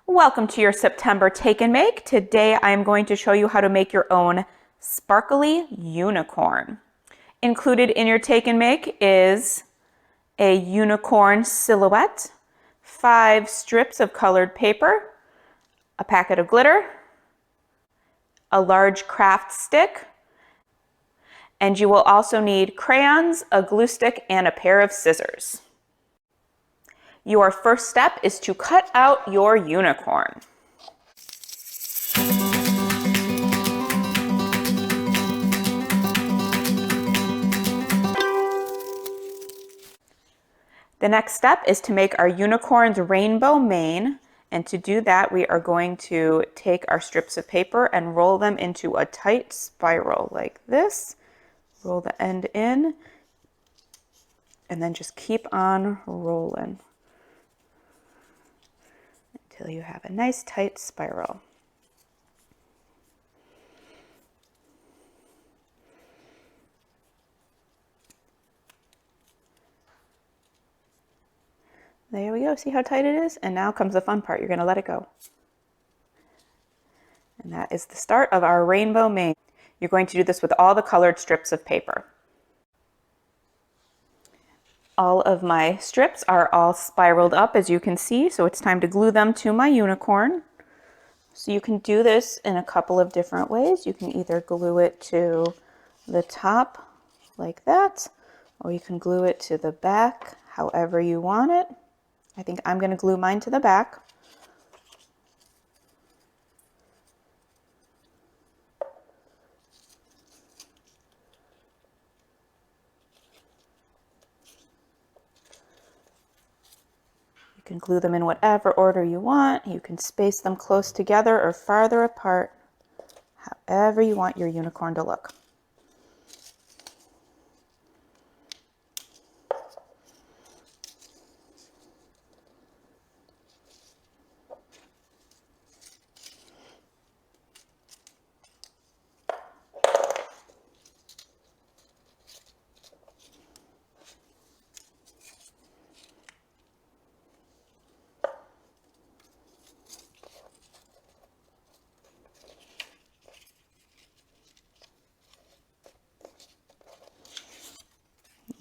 Welcome to your September Take and Make. Today I am going to show you how to make your own sparkly unicorn. Included in your Take and Make is a unicorn silhouette, 5 strips of colored paper, a packet of glitter, a large craft stick, and you will also need crayons, a glue stick, and a pair of scissors. Your first step is to cut out your unicorn. The next step is to make our unicorn's rainbow mane, and to do that we are going to take our strips of paper and roll them into a tight spiral like this. Roll the end in and then just keep on rolling until you have a nice tight spiral. There we go. See how tight it is? And now comes the fun part. You're going to let it go. And that is the start of our rainbow mane. You're going to do this with all the colored strips of paper. All of my strips are all spiraled up, as you can see, so it's time to glue them to my unicorn. So you can do this in a couple of different ways. You can either glue it to the top like that, or you can glue it to the back however you want it. I think I'm going to glue mine to the back. You can glue them in whatever order you want. You can space them close together or farther apart, however you want your unicorn to look.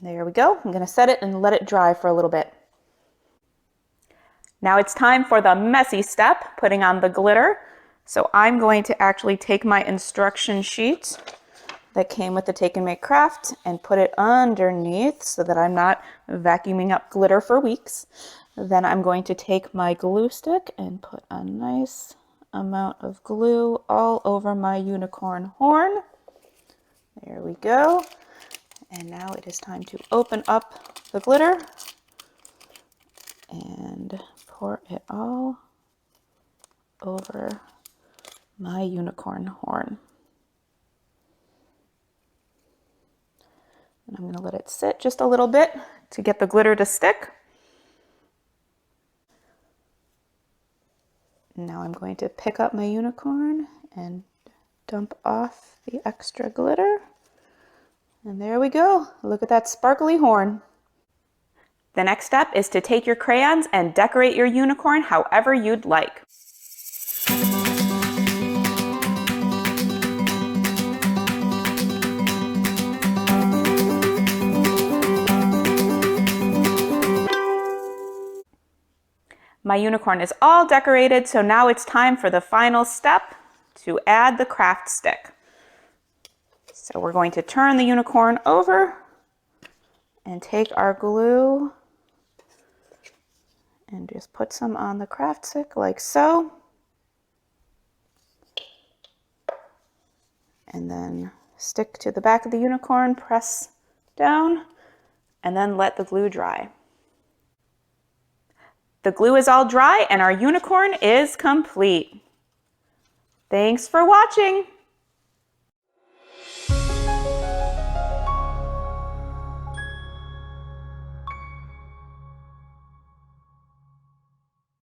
There we go. I'm going to set it and let it dry for a little bit. Now it's time for the messy step, putting on the glitter. So I'm going to actually take my instruction sheet that came with the Take and Make craft and put it underneath so that I'm not vacuuming up glitter for weeks. Then I'm going to take my glue stick and put a nice amount of glue all over my unicorn horn. There we go. And now it is time to open up the glitter and pour it all over my unicorn horn. And I'm going to let it sit just a little bit to get the glitter to stick. Now I'm going to pick up my unicorn and dump off the extra glitter. And there we go. Look at that sparkly horn. The next step is to take your crayons and decorate your unicorn however you'd like. My unicorn is all decorated, so now it's time for the final step, to add the craft stick. So we're going to turn the unicorn over and take our glue and just put some on the craft stick like so. And then stick to the back of the unicorn, press down, and then let the glue dry. The glue is all dry and our unicorn is complete. Thanks for watching.